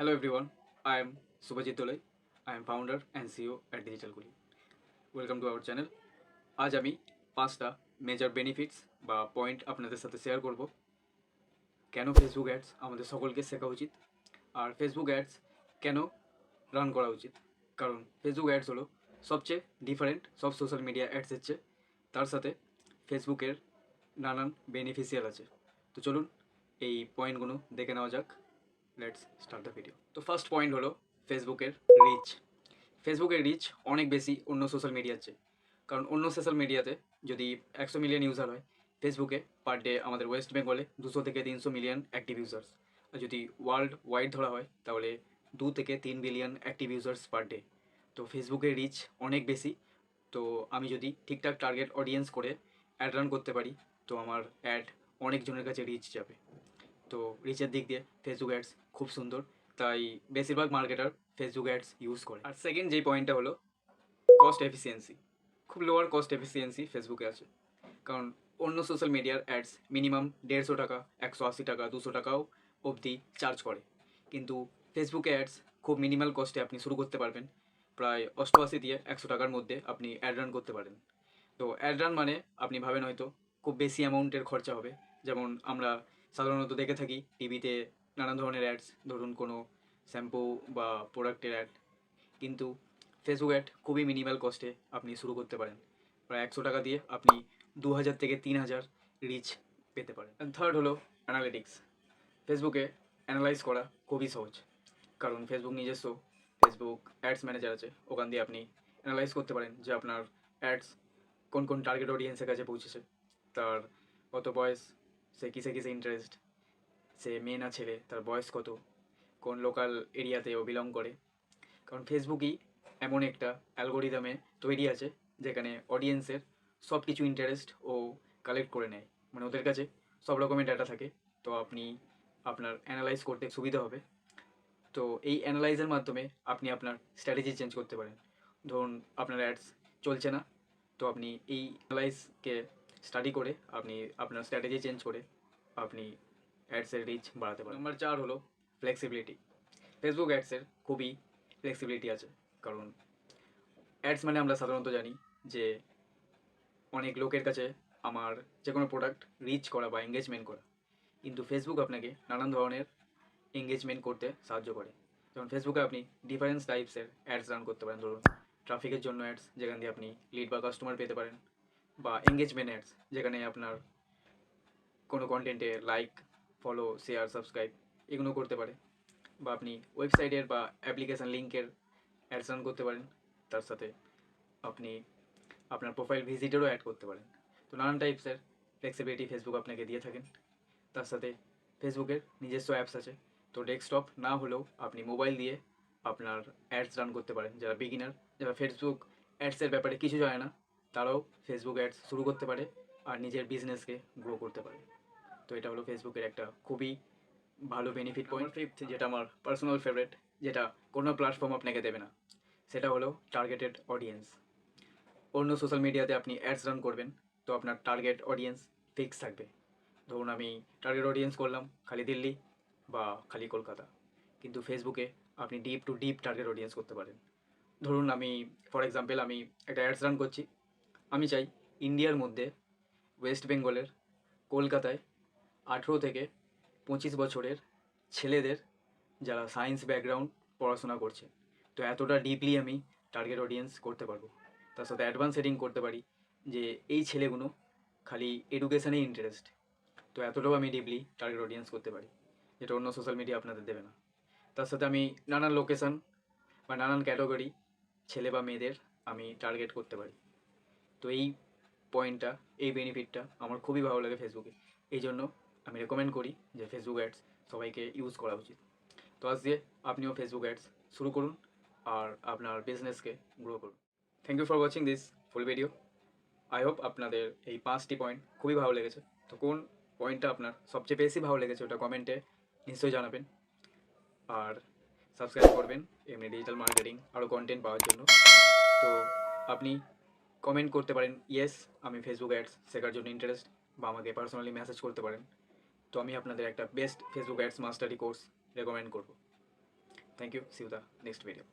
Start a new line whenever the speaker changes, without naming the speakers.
Hello everyone, I am Subhajit Dolai. I am founder and CEO at Digital Guli. Welcome to our channel. আজ আমি পাঁচটা major benefits বা point আপনাদের সাথে share করব কেন ফেসবুক অ্যাডস আমাদের সকলকে শেখা উচিত আর ফেসবুক অ্যাডস কেন রান করা উচিত। কারণ ফেসবুক অ্যাডস হলো সবচেয়ে ডিফারেন্ট সব সোশ্যাল মিডিয়া অ্যাডসের চেয়ে। তার সাথে ফেসবুকের নানান বেনিফিশিয়াল আছে। তো চলুন এই পয়েন্টগুলো দেখে নেওয়া যাক। Let's start the video. তো ফার্স্ট পয়েন্ট হলো ফেসবুকের রিচ। ফেসবুকের রিচ অনেক বেশি অন্য সোশ্যাল মিডিয়ার চেয়ে। কারণ অন্য সোশ্যাল মিডিয়াতে যদি 100 মিলিয়ন ইউজার হয়, ফেসবুকে পার ডে আমাদের ওয়েস্ট বেঙ্গলে 200 থেকে 300 মিলিয়ন অ্যাক্টিভ ইউজার্স। আর যদি ওয়ার্ল্ড ওয়াইড ধরা হয় তাহলে 2 থেকে 3 billion active users per day. তো ফেসবুকের রিচ অনেক বেশি। তো আমি যদি ঠিকঠাক টার্গেট অডিয়েন্স করে অ্যাড রান করতে পারি তো আমার অ্যাড অনেকজনের কাছে রিচ যাবে। তো রিচের দিক দিয়ে ফেসবুক অ্যাডস খুব সুন্দর, তাই বেশিরভাগ মার্কেটার ফেসবুক অ্যাডস ইউজ করে। আর সেকেন্ড যেই পয়েন্টটা হলো কস্ট এফিসিয়েন্সি। খুব লোয়ার কস্ট এফিসিয়েন্সি ফেসবুকে আছে। কারণ অন্য সোশ্যাল মিডিয়ার অ্যাডস মিনিমাম 150 টাকা, 180 টাকা, 200 টাকাও অবধি চার্জ করে। কিন্তু ফেসবুকে অ্যাডস খুব মিনিমাল কস্টে আপনি শুরু করতে পারবেন। প্রায় 88 দিয়ে 100 টাকার মধ্যে আপনি অ্যাড রান করতে পারেন। তো অ্যাড রান মানে আপনি ভাবেন হয়তো খুব বেশি অ্যামাউন্টের খরচা হবে। যেমন আমরা সাধারণত দেখে থাকি টিভিতে নানান ধরনের অ্যাডস, ধরুন কোনো শ্যাম্পু বা প্রোডাক্টের অ্যাড। কিন্তু ফেসবুক অ্যাড খুবই মিনিমাল কস্টে আপনি শুরু করতে পারেন। প্রায় 100 টাকা দিয়ে আপনি 2000 থেকে 3000 রিচ পেতে পারেন। থার্ড হলো অ্যানালিটিক্স। ফেসবুকে অ্যানালাইজ করা খুবই সহজ। কারণ ফেসবুক নিজস্ব ফেসবুক অ্যাডস ম্যানেজার আছে, ওখান দিয়ে আপনি অ্যানালাইজ করতে পারেন যে আপনার অ্যাডস কোন কোন টার্গেট অডিয়েন্সের কাছে পৌঁছেছে, তার কত বয়স, সে কিসে কিসে ইন্টারেস্ট, সে মেয়ে না ছেলে, তার বয়স কত, কোন লোকাল এরিয়াতে ও বিলং করে। কারণ ফেসবুকই এমন একটা অ্যালগোরিদমে তৈরি আছে যেখানে অডিয়েন্সের সব কিছু ইন্টারেস্ট ও কালেক্ট করে নেয়। মানে ওদের কাছে সব রকমের ডাটা থাকে। তো আপনি আপনার অ্যানালাইজ করতে সুবিধা হবে। তো এই অ্যানালাইজের মাধ্যমে আপনি আপনার স্ট্র্যাটেজি চেঞ্জ করতে পারেন। ধরুন আপনার অ্যাডস চলছে না, তো আপনি এই অ্যানালাইজকে স্টাডি করে আপনি আপনার স্ট্র্যাটেজি চেঞ্জ করে আপনি অ্যাডসের রিচ বাড়াতে পারেন। নাম্বার 4 হলো ফ্লেক্সিবিলিটি। ফেসবুক অ্যাডসের খুবই ফ্লেক্সিবিলিটি আছে। কারণ অ্যাডস মানে আমরা সাধারণত জানি যে অনেক লোকের কাছে আমার যে কোনো প্রোডাক্ট রিচ করা বা এঙ্গেজমেন্ট করা। কিন্তু ফেসবুক আপনাকে নানান ধরনের এঙ্গেজমেন্ট করতে সাহায্য করে। যেমন ফেসবুকে আপনি ডিফারেন্ট টাইপসের অ্যাডস রান করতে পারেন। ধরুন ট্রাফিকের জন্য অ্যাডস, যেখান দিয়ে আপনি লিড বা কাস্টমার পেতে পারেন। বা এঙ্গেজমেন্ট অ্যাডস, যেখানে আপনার কোনো কন্টেন্টে লাইক, ফলো, শেয়ার, সাবস্ক্রাইব এগুলো করতে পারে। বা আপনি ওয়েবসাইটের বা অ্যাপ্লিকেশান লিঙ্কের অ্যাডস রান করতে পারেন। তার সাথে আপনি আপনার প্রোফাইল ভিজিটেরও অ্যাড করতে পারেন। তো নানান টাইপসের ফ্লেক্সিবিলিটি ফেসবুক আপনাকে দিয়ে থাকেন। তার সাথে ফেসবুকের নিজস্ব অ্যাপস আছে। তো ডেস্কটপ না হলেও আপনি মোবাইল দিয়ে আপনার অ্যাডস রান করতে পারেন। যারা বিগিনার, যারা ফেসবুক অ্যাডসের ব্যাপারে কিছু জানে না, তারাও ফেসবুক অ্যাডস শুরু করতে পারে আর নিজের বিজনেসকে গ্রো করতে পারে। তো এটা হলো ফেসবুকের একটা খুবই ভালো বেনিফিট পয়েন্ট। ফিফথ, যেটা আমার পার্সোনাল ফেভারিট, যেটা কোনো প্ল্যাটফর্ম আপনাকে দেবে না, সেটা হলো টার্গেটেড অডিয়েন্স। অন্য সোশ্যাল মিডিয়াতে আপনি অ্যাডস রান করবেন, তো আপনার টার্গেট অডিয়েন্স ফিক্স থাকবে। ধরুন আমি টার্গেট অডিয়েন্স করলাম খালি দিল্লি বা খালি কলকাতা। কিন্তু ফেসবুকে আপনি deep to deep target audience করতে পারেন। ধরুন আমি ফর এক্সাম্পল আমি একটা অ্যাডস রান করছি। আমি চাই ইন্ডিয়ার মধ্যে ওয়েস্ট বেঙ্গলের কলকাতায় 18 থেকে 25 বছরের ছেলেদের যারা সায়েন্স ব্যাকগ্রাউন্ড পড়াশোনা করছে। তো এতটা ডিপলি আমি টার্গেট অডিয়েন্স করতে পারবো। তার সাথে অ্যাডভান্স সেটিং করতে পারি যে এই ছেলেগুলো খালি এডুকেশানেই ইন্টারেস্ট। তো এতটাও আমি ডিপলি টার্গেট অডিয়েন্স করতে পারি, যেটা অন্য সোশ্যাল মিডিয়া আপনাদের দেবে না। তার সাথে আমি নানান লোকেশান বা নানান ক্যাটাগরি ছেলে বা মেয়েদের আমি টার্গেট করতে পারি। তো এই পয়েন্টটা, এই বেনিফিটটা আমার খুবই ভালো লাগে ফেসবুকে। এই জন্য আমি রেকমেন্ড করি যে ফেসবুক অ্যাডস সবাইকে ইউজ করা উচিত। তো আজ দিয়ে আপনিও ফেসবুক অ্যাডস শুরু করুন আর আপনার বিজনেসকে গ্রো করুন। Thank you for watching this full video. I hope আপনাদের এই 5টি পয়েন্ট খুবই ভালো লেগেছে। তো কোন পয়েন্টটা আপনার সবচেয়ে বেশি ভালো লেগেছে ওটা কমেন্টে নিশ্চয়ই জানাবেন। আর সাবস্ক্রাইব করবেন এমনি ডিজিটাল মার্কেটিং আরও কন্টেন্ট পাওয়ার জন্য। তো আপনি কমেন্ট করতে পারেন ইয়েস আমি ফেসবুক অ্যাডস শেখার জন্য ইন্টারেস্ট, বা আমাকে পার্সোনালি মেসেজ করতে পারেন। তো আমি আপনাদের একটা best Facebook ads mastery course recommend করব। Thank you, see you the next video.